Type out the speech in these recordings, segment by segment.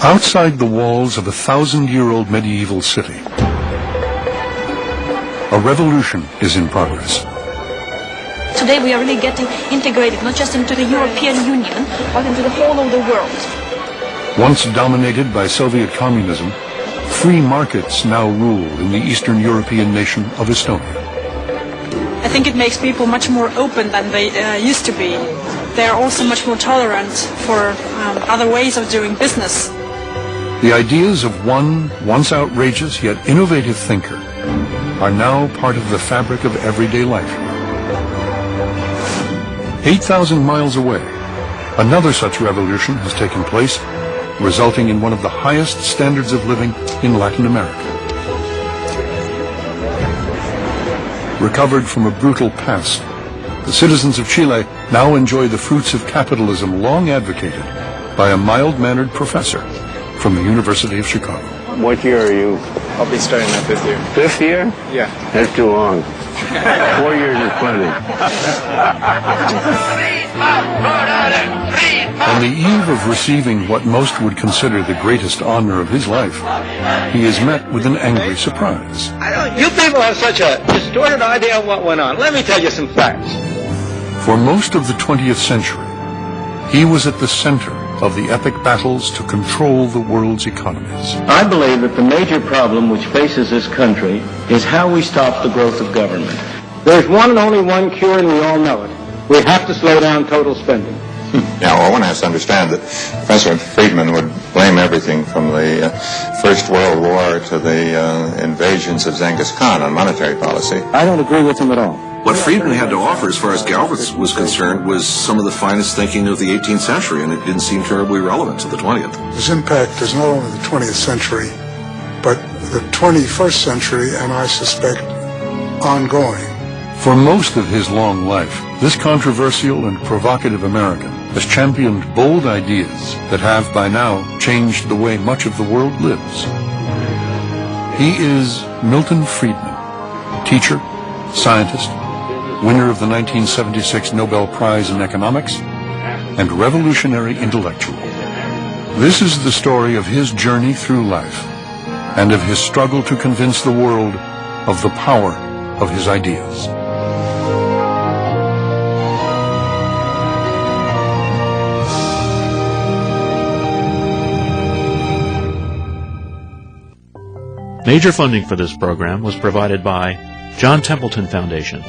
Outside the walls of a 1,000-year-old medieval city, a revolution is in progress. Today we are really getting integrated, not just into the European Union, but into the whole of the world. Once dominated by Soviet communism, free markets now rule in the Eastern European nation of Estonia. I think it makes people much more open than they used to be. They are also much more tolerant for other ways of doing business. The ideas of one once outrageous yet innovative thinker are now part of the fabric of everyday life. 8,000 miles away, another such revolution has taken place, resulting in one of the highest standards of living in Latin America. Recovered from a brutal past, the citizens of Chile now enjoy the fruits of capitalism long advocated by a mild-mannered professor from the University of Chicago. What year are you? I'll be starting my 5th year. 5th year? Yeah. That's too long. 4 years is plenty. On the eve of receiving what most would consider the greatest honor of his life, he is met with an angry surprise. You people have such a distorted idea of what went on. Let me tell you some facts. For most of the 20th century, he was at the center of the epic battles to control the world's economies. I believe that the major problem which faces this country is how we stop the growth of government. There's one and only one cure, and we all know it. We have to slow down total spending. Yeah, well, one has to understand that Professor Friedman would blame everything from the First World War to the invasions of Genghis Khan on monetary policy. I don't agree with him at all. What Friedman had to offer, as far as Galbraith was concerned, was some of the finest thinking of the 18th century, and it didn't seem terribly relevant to the 20th. His impact is not only the 20th century, but the 21st century, and I suspect ongoing. For most of his long life, this controversial and provocative American has championed bold ideas that have by now changed the way much of the world lives. He is Milton Friedman, teacher, scientist, winner of the 1976 Nobel Prize in Economics, and revolutionary intellectual. This is the story of his journey through life and of his struggle to convince the world of the power of his ideas. Major funding for this program was provided by John Templeton Foundation,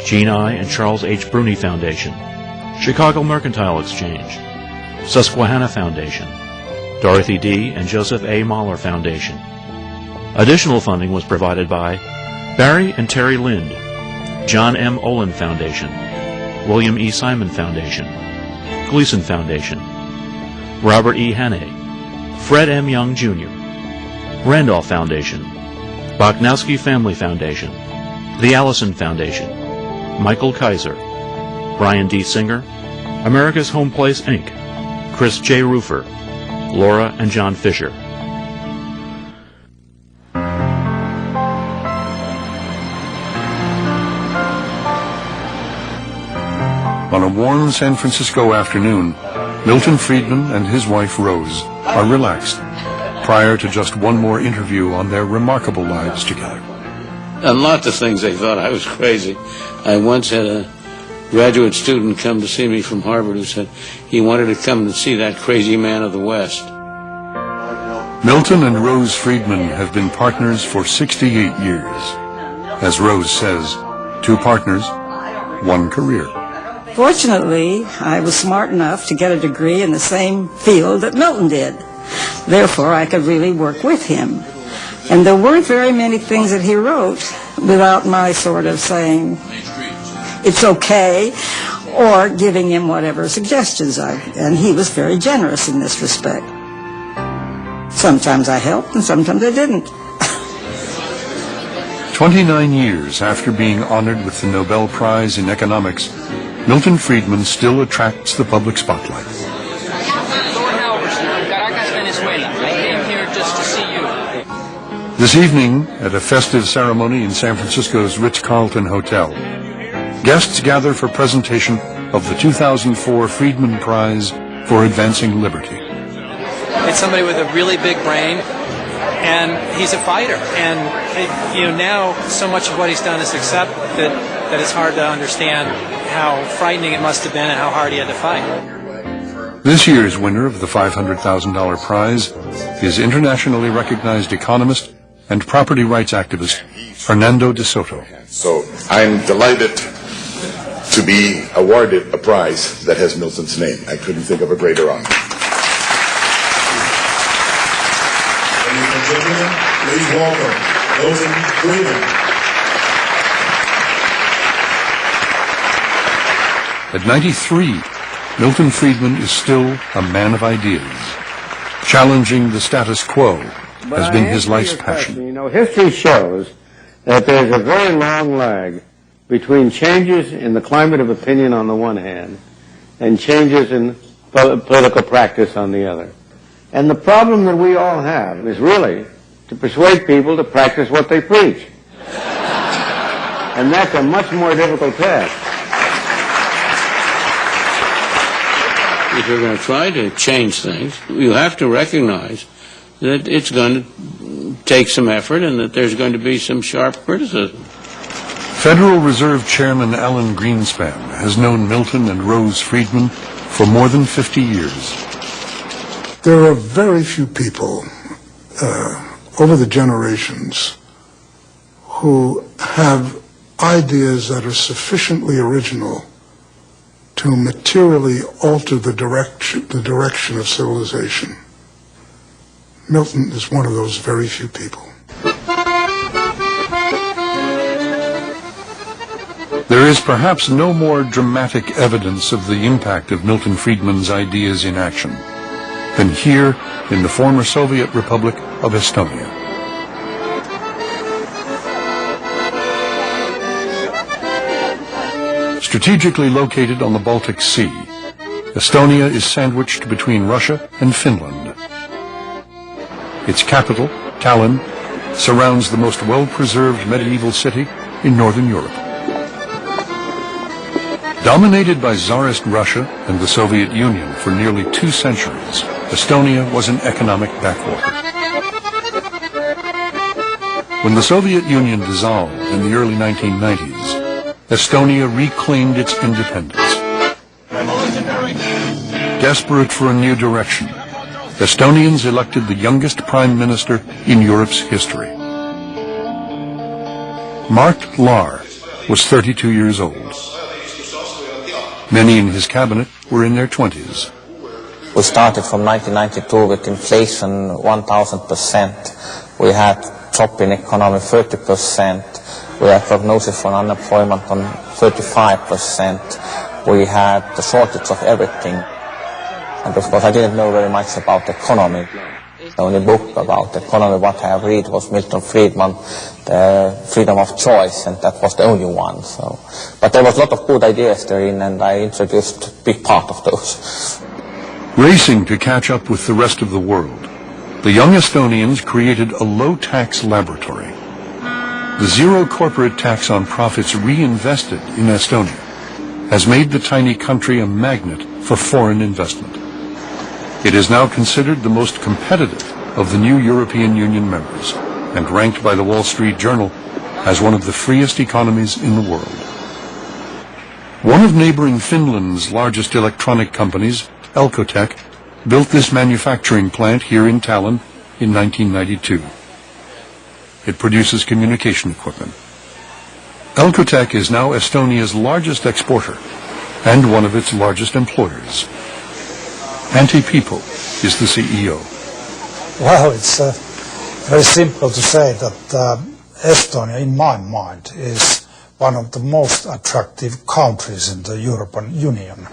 Jean I. and Charles H. Bruni Foundation, Chicago Mercantile Exchange, Susquehanna Foundation, Dorothy D. and Joseph A. Mahler Foundation. Additional funding was provided by Barry and Terry Lind, John M. Olin Foundation, William E. Simon Foundation, Gleason Foundation, Robert E. Hannay, Fred M. Young Jr., Randolph Foundation, Bochnowski Family Foundation, the Allison Foundation, Michael Kaiser, Brian D. Singer, America's Home Place, Inc., Chris J. Roofer, Laura and John Fisher. On a warm San Francisco afternoon, Milton Friedman and his wife Rose are relaxed prior to just one more interview on their remarkable lives together. And lots of things they thought I was crazy. I once had a graduate student come to see me from Harvard who said he wanted to come and see that crazy man of the West. Milton and Rose Friedman have been partners for 68 years. As Rose says, 2 partners, 1 career. Fortunately, I was smart enough to get a degree in the same field that Milton did. Therefore, I could really work with him. And there weren't very many things that he wrote without my sort of saying, it's okay, or giving him whatever suggestions and he was very generous in this respect. Sometimes I helped and sometimes I didn't. 29 years after being honored with the Nobel Prize in Economics, Milton Friedman still attracts the public spotlight. This evening, at a festive ceremony in San Francisco's Ritz-Carlton Hotel, guests gather for presentation of the 2004 Friedman Prize for Advancing Liberty. It's somebody with a really big brain, and he's a fighter. And now so much of what he's done is accept that it's hard to understand how frightening it must have been and how hard he had to fight. This year's winner of the $500,000 prize is internationally recognized economist and property rights activist Fernando de Soto. So I'm delighted to be awarded a prize that has Milton's name. I couldn't think of a greater honor. Ladies and gentlemen, please welcome Milton Friedman. At 93, Milton Friedman is still a man of ideas. Challenging the status quo has been his life's passion. History shows that there's a very long lag between changes in the climate of opinion on the one hand and changes in political practice on the other. And the problem that we all have is really to persuade people to practice what they preach. And that's a much more difficult task. If you're going to try to change things, you have to recognize that it's going to take some effort and that there's going to be some sharp criticism. Federal Reserve Chairman Alan Greenspan has known Milton and Rose Friedman for more than 50 years. There are very few people over the generations who have ideas that are sufficiently original to materially alter the direction of civilization. Milton is one of those very few people. There is perhaps no more dramatic evidence of the impact of Milton Friedman's ideas in action than here in the former Soviet Republic of Estonia. Strategically located on the Baltic Sea, Estonia is sandwiched between Russia and Finland. Its capital, Tallinn, surrounds the most well-preserved medieval city in Northern Europe. Dominated by Tsarist Russia and the Soviet Union for nearly 2 centuries, Estonia was an economic backwater. When the Soviet Union dissolved in the early 1990s, Estonia reclaimed its independence. Desperate for a new direction, Estonians elected the youngest prime minister in Europe's history. Mart Laar was 32 years old. Many in his cabinet were in their 20s. We started from 1992 with inflation 1,000%. We had drop in economy 30%. We had prognosis for unemployment on 35%. We had the shortage of everything. And of course I didn't know very much about economy. The only book about economy what I have read was Milton Friedman, The Freedom of Choice, and that was the only one. But there was a lot of good ideas therein, and I introduced a big part of those. Racing to catch up with the rest of the world, the young Estonians created a low-tax laboratory. The zero corporate tax on profits reinvested in Estonia has made the tiny country a magnet for foreign investment. It is now considered the most competitive of the new European Union members and ranked by the Wall Street Journal as one of the freest economies in the world. One of neighboring Finland's largest electronic companies, Elcoteq, built this manufacturing plant here in Tallinn in 1992. It produces communication equipment. Elcoteq is now Estonia's largest exporter and one of its largest employers. Antti Pipo is the CEO. Well, it's very simple to say that Estonia, in my mind, is one of the most attractive countries in the European Union.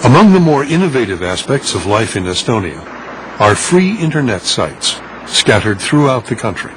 Among the more innovative aspects of life in Estonia are free internet sites scattered throughout the country.